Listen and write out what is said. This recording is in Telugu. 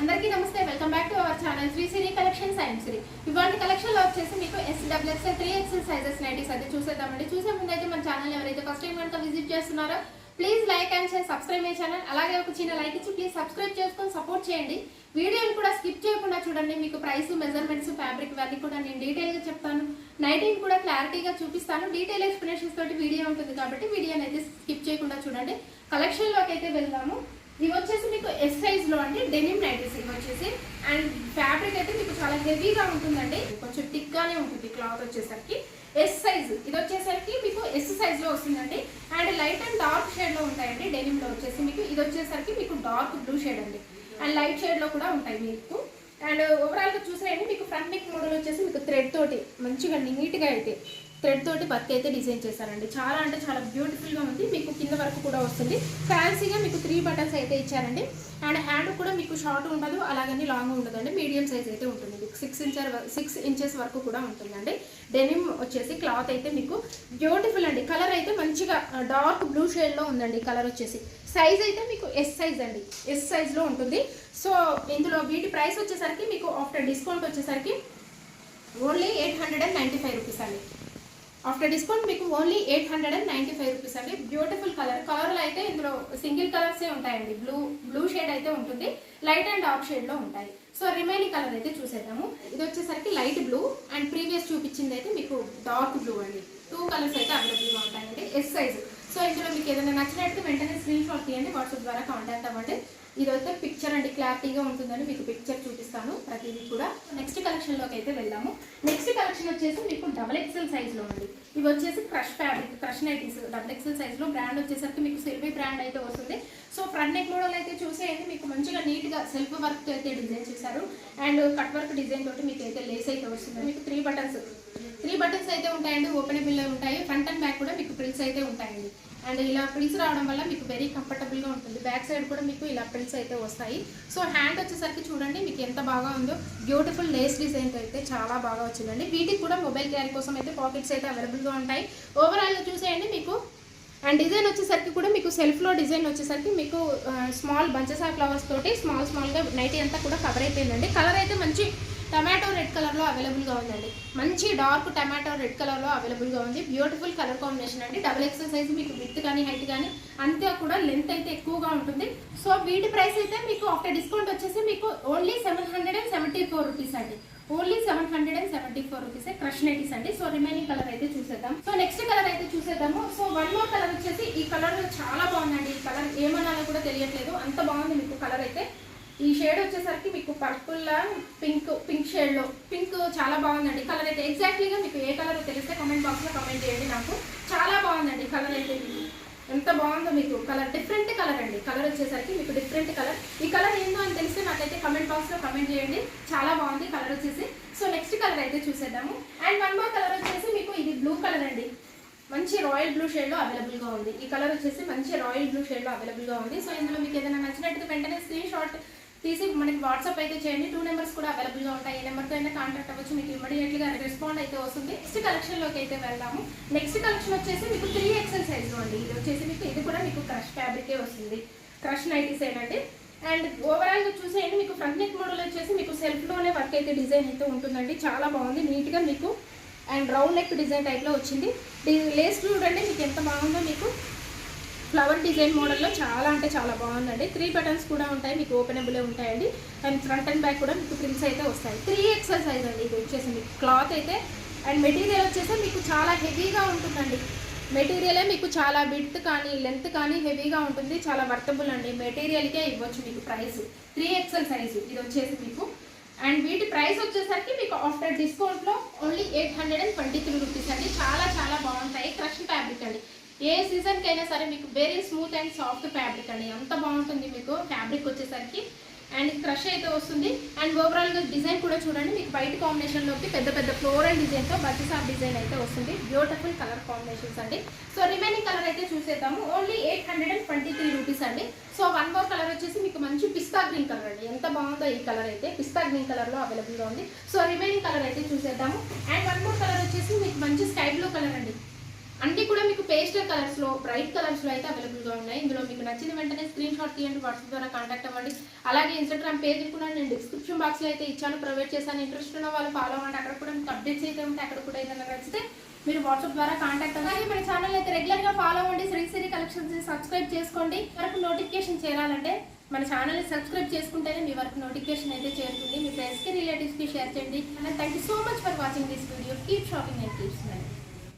అందరికీ నమస్తే, welcome back to our channel Sri Siri collections and Siri. ఇవాళ కలెక్షన్ లో వచ్చేసి మీకు SXXL 3XL సైజెస్ నైటీస్ అయితే చూసేద్దామండి. చూసే ముందు అయితే మన ఛానల్ ఎవరైతే ఫస్ట్ టైం కనుక విజిట్ చేస్తున్నారో please like and share, subscribe my channel. అలాగే ఒక చిన్న లైక్ ఇచ్చి ప్లీజ్ సబ్స్క్రైబ్ చేసుకొని సపోర్ట్ చేయండి. వీడియోని కూడా స్కిప్ చేయకుండా చూడండి. మీకు ప్రైస్, మెజర్మెంట్స్, ఫ్యాబ్రిక్ ఇవన్నీ కూడా నేను డీటెయిల్ గా చెప్తాను. నైటీని కూడా క్లారిటీగా చూపిస్తాను. డీటెయిల్ ఎక్స్ప్లెనేషన్స్ తోటి వీడియో ఉంటుంది కాబట్టి వీడియోని అయితే స్కిప్ చేయకుండా చూడండి. కలెక్షన్ లోకి అయితే వెళ్దాము. ఇవి వచ్చేసి మీకు ఎస్ సైజ్ లో అండి డెనిమ్ నైటీస్. ఇవి వచ్చేసి అండ్ ఫ్యాబ్రిక్ అయితే మీకు చాలా హెవీగా ఉంటుందండి, కొంచెం థిక్ గానే ఉంటుంది. క్లాత్ వచ్చేసరికి ఎస్ సైజ్, ఇది వచ్చేసరికి మీకు ఎస్ సైజ్ లో వస్తుందండి. And light and dark shade లో ఉంటాయండి. డెనిమ్ లో వచ్చేసి మీకు ఇది వచ్చేసరికి మీకు డార్క్ బ్లూ షేడ్ అండి, అండ్ లైట్ షేడ్ లో కూడా ఉంటాయి మీకు. అండ్ ఓవరాల్ గా చూసేయండి, మీకు ఫ్రంట్ నెక్ మోడల్ వచ్చేసి మీకు థ్రెడ్ తోటి మంచిగా నీట్ గా అయితే థ్రెడ్ తోటి వర్క్ అయితే డిజైన్ చేశారండి. చాలా అంటే చాలా బ్యూటిఫుల్ గా ఉంది. మీకు కింద వరకు కూడా వస్తుంది. ఫ్యాన్సీగా మీకు 3 బటన్స్ అయితే ఇచ్చారండి. అండ్ హ్యాండ్ కూడా మీకు షార్ట్ ఉండదు, అలాగని లాంగ్ ఉండదండి, మీడియం సైజ్ అయితే ఉంటుంది. మీకు 6 ఇంచెస్ వరకు కూడా ఉంటుందండి. డెనిమ్ వచ్చేసి క్లాత్ అయితే మీకు బ్యూటిఫుల్ అండి. కలర్ అయితే మంచిగా డార్క్ బ్లూ షేడ్ లో ఉందండి. కలర్ వచ్చేసి సైజ్ అయితే మీకు ఎస్ సైజ్ అండి, ఎస్ సైజ్ లో ఉంటుంది. సో ఇందులో వీటి ప్రైస్ వచ్చేసరికి మీకు ఆఫ్టర్ డిస్కౌంట్ వచ్చేసరికి ఓన్లీ 895 రూపీస్ అండి. ఆఫ్టర్ డిస్కౌంట్ మీకు ఓన్లీ 895 రూపీస్ అండి. Beautiful colour. కలర్లు అయితే ఇందులో సింగిల్ కలర్సే ఉంటాయండి. బ్లూ షేడ్ అయితే ఉంటుంది, లైట్ అండ్ డార్క్ షేడ్ లో ఉంటాయి. సో రిమైనింగ్ కలర్ అయితే చూసేద్దాము. ఇది వచ్చేసరికి లైట్ బ్లూ అండ్ ప్రీవియస్ చూపించింది అయితే మీకు డార్క్ బ్లూ అండి. 2 కలర్స్ అయితే అవైలబుల్గా ఉంటాయండి, ఎస్ సైజ్. సో ఇందులో మీకు ఏదైనా నచ్చినట్టు వెంటనే స్క్రీన్ షాట్ తీయండి, వాట్సాప్ ద్వారా కాంటాక్ట్ అవ్వండి. ఇదైతే పిక్చర్ అండి, క్లారిటీగా ఉంటుందని మీకు పిక్చర్ చూపిస్తాను ప్రతిదీ కూడా. నెక్స్ట్ కలెక్షన్ లోకి అయితే వెళ్దాము. నెక్స్ట్ కలెక్షన్ వచ్చేసి మీకు XXL సైజ్ లో ఉంది. ఇవి వచ్చేసి crush fabric, crush nighties XXL size లో. బ్రాండ్ వచ్చేసరికి మీకు సిల్వీ బ్రాండ్ అయితే వస్తుంది. సో ఫ్రంట్ నెక్ మోడల్ అయితే చూసేయండి, మీకు మంచిగా నీట్ గా సెల్ఫ్ వర్క్ అయితే డిజైన్ చేశారు. అండ్ కట్ వర్క్ డిజైన్ తోటి మీకు అయితే లేస్ అయితే వస్తుంది. మీకు 3 బటన్స్ అయితే ఉంటాయండి, ఓపెనబుల్ ఉంటాయి. ఫ్రంట్ అండ్ బ్యాక్ కూడా మీకు ప్రిల్స్ అయితే ఉంటాయండి. అండ్ ఇలా ప్రిల్స్ రావడం వల్ల మీకు వెరీ కంఫర్టబుల్గా ఉంటుంది. బ్యాక్ సైడ్ కూడా మీకు ఇలా ప్రిల్స్ అయితే వస్తాయి. సో హ్యాండ్ వచ్చేసరికి చూడండి మీకు ఎంత బాగా ఉందో, బ్యూటిఫుల్ లేస్ డిజైన్ అయితే చాలా బాగా వచ్చిందండి. వీటికి కూడా మొబైల్ క్యారీ కోసం అయితే పాకెట్స్ అయితే అవైలబుల్గా ఉంటాయి. ఓవరాల్గా చూసేయండి మీకు. అండ్ డిజైన్ వచ్చేసరికి కూడా మీకు సెల్ఫ్లో డిజైన్ వచ్చేసరికి మీకు స్మాల్ బంచెస్ ఆఫ్ ఫ్లవర్స్ తోటి స్మాల్గా నైటీ అంతా కూడా కవర్ అయిపోయిందండి. కలర్ అయితే మంచి టమాటో రెడ్ కలర్లో అవైలబుల్గా ఉందండి. మంచి డార్క్ టమాటో రెడ్ కలర్లో అవైలబుల్గా ఉంది. బ్యూటిఫుల్ కలర్ కాంబినేషన్ అండి. XXL సైజ్ మీకు విత్ కానీ హైట్ కానీ అంతే కూడా లెంత్ అయితే ఎక్కువగా ఉంటుంది. సో వీటి ప్రైస్ అయితే మీకు ఆఫ్టర్ డిస్కౌంట్ వచ్చేసి మీకు ఓన్లీ 774 రూపీస్ అండి. ఓన్లీ 774 రూపీస్ క్రష్ నైటీస్ అండి. సో రిమైనింగ్ కలర్ అయితే చూసేద్దాం. సో నెక్స్ట్ కలర్ అయితే చూసేద్దాము. సో వన్ మోర్ కలర్ వచ్చేసి ఈ కలర్ చాలా బాగుందండి. ఈ కలర్ ఏమనాలో కూడా తెలియట్లేదు, అంత బాగుంది మీకు కలర్ అయితే. ఈ షేడ్ వచ్చేసరికి మీకు పర్పుల్ పింక్ షేడ్ లో, పింక్ చాలా బాగుందండి కలర్ అయితే. ఎగ్జాక్ట్లీగా మీకు ఏ కలర్ తెలిస్తే కామెంట్ బాక్స్ లో కామెంట్ చేయండి. నాకు చాలా బాగుందండి కలర్ అయితే. ఎంత బాగుందో మీకు కలర్, డిఫరెంట్ కలర్ అండి. కలర్ వచ్చేసరికి మీకు డిఫరెంట్ కలర్. ఈ కలర్ ఏందో అని తెలిస్తే నాకైతే కామెంట్ బాక్స్ లో కామెంట్ చేయండి. చాలా బాగుంది కలర్ వచ్చేసి. సో నెక్స్ట్ కలర్ అయితే చూసేద్దాము. అండ్ వన్ మోర్ కలర్ వచ్చేసి మీకు ఇది బ్లూ కలర్ అండి. మంచి రాయల్ బ్లూ షేడ్ లో అవైలబుల్ గా ఉంది. ఈ కలర్ వచ్చేసి మంచి రాయల్ బ్లూ షేడ్ లో అవైలబుల్ గా ఉంది. సో ఇందులో మీకు ఏదైనా నచ్చినట్టు వెంటనే స్క్రీన్ షాట్ తీసి మనకి వాట్సాప్ అయితే చేయండి. 2 నెంబర్స్ కూడా అవైలబుల్గా ఉంటాయి. ఏ నెంబర్తో అయినా కాంటాక్ట్ అవ్వచ్చు, మీకు ఇమీడియట్గా రెస్పాండ్ అయితే వస్తుంది. నెక్స్ట్ కలెక్షన్లోకి అయితే వెళ్దాము. నెక్స్ట్ కలెక్షన్ వచ్చేసి మీకు 3XL సైజ్లో అండి. ఇది వచ్చేసి మీకు ఇది కూడా మీకు క్రష్ ఫ్యాబ్రికే వస్తుంది, క్రష్ నైటీస్ ఏనండి. అండ్ ఓవరాల్గా చూసేయండి, మీకు ఫ్రంట్ నెక్ మోడల్ వచ్చేసి మీకు సెల్ఫ్లోనే వర్క్ అయితే డిజైన్ అయితే ఉంటుందండి. చాలా బాగుంది నీట్గా మీకు. అండ్ రౌండ్ నెక్ డిజైన్ టైప్లో వచ్చింది. లేస్ చూడండి మీకు ఎంత బాగుందో. మీకు ఫ్లవర్ డిజైన్ మోడల్లో చాలా అంటే చాలా బాగుందండి. 3 బటన్స్ కూడా ఉంటాయి, మీకు ఓపెనబులే ఉంటాయండి. అండ్ ఫ్రంట్ అండ్ బ్యాక్ కూడా మీకు ప్రింట్స్ అయితే వస్తాయి. 3XL సైజ్ అండి. ఇది వచ్చేసి మీకు క్లాత్ అయితే అండ్ మెటీరియల్ వచ్చేసి మీకు చాలా హెవీగా ఉంటుందండి. మెటీరియలే మీకు చాలా విడ్త్ కానీ లెంత్ కానీ హెవీగా ఉంటుంది. చాలా వర్తబుల్ అండి. మెటీరియల్కే ఇవ్వచ్చు మీకు ప్రైస్. 3XL సైజు ఇది వచ్చేసి మీకు. అండ్ వీటి ప్రైస్ వచ్చేసరికి మీకు ఆఫ్టర్ డిస్కౌంట్లో ఓన్లీ 823 రూపీస్ అండి. చాలా చాలా బాగుంటాయి. క్రష్ ఫ్యాబ్రిక్ అండి. ఏ సీజన్కి అయినా సరే మీకు very smooth and soft fabric అండి. అంత బాగుంటుంది మీకు ఫ్యాబ్రిక్ వచ్చేసరికి. అండ్ క్రష్ అయితే వస్తుంది. అండ్ ఓవరాల్గా డిజైన్ కూడా చూడండి, మీకు వైట్ కాంబినేషన్లోకి పెద్ద పెద్ద ఫ్లోరల్ డిజైన్తో బడ్జెస్ ఆఫ్ డిజైన్ అయితే వస్తుంది. బ్యూటిఫుల్ కలర్ కాంబినేషన్స్ అండి. సో రిమైనింగ్ కలర్ అయితే చూసేద్దాము. ఓన్లీ 823 రూపీస్ అండి. సో వన్ మోర్ కలర్ వచ్చేసి మీకు మంచి పిస్తా గ్రీన్ కలర్ అండి. ఎంత బాగుందో ఈ కలర్ అయితే. పిస్తా గ్రీన్ కలర్లో అవైలబుల్గా ఉంది. సో రిమైనింగ్ కలర్ అయితే చూసేద్దాము. అండ్ వన్ మోర్ కలర్ వచ్చేసి మీకు మంచి స్కై బ్లూ కలర్ అండి. అన్ని కూడా మీకు పేస్టల్ కలర్స్ లో, బ్రైట్ కలర్స్ లో అయితే అవైలబుల్ గా ఉన్నాయి. ఇందులో మీకు నచ్చిన వెంటనే స్క్రీన్ షాట్ తీయండి, వాట్సాప్ ద్వారా కాంటాక్ట్ అవ్వండి. అలాగే ఇన్స్టాగ్రామ్ పేజ్ కూడా నేను డిస్క్రిప్షన్ బాక్స్ లో అయితే ఇచ్చాను, ప్రొవైడ్ చేశాను. ఇంట్రెస్ట్ ఉన్న వాళ్ళు ఫాలో అవ్వండి. అక్కడ కూడా మీకు అప్డేట్స్ అయితే ఉంటాయి. అక్కడ కూడా ఏదైనా నచ్చితే మీరు వాట్సాప్ ద్వారా కాంటాక్ట్ అవ్వాలి. మన ఛానల్ అయితే రెగ్యులర్ గా ఫాలో అవ్వండి. శ్రీశ్రీ కలెక్షన్స్ సబ్స్క్రైబ్ చేసుకోండి. వరకు నోటిఫికేషన్ చేరాలంటే మన ఛానల్ ని సబ్స్క్రైబ్ చేసుకుంటేనే మీ వరకు నోటిఫికేషన్ అయితే చేరుతుంది. మీ ఫ్రెండ్స్ కి, రిలేటివ్స్ కి షేర్ చేయండి. And thank you so much for watching this video. Keep shopping and keep smiling.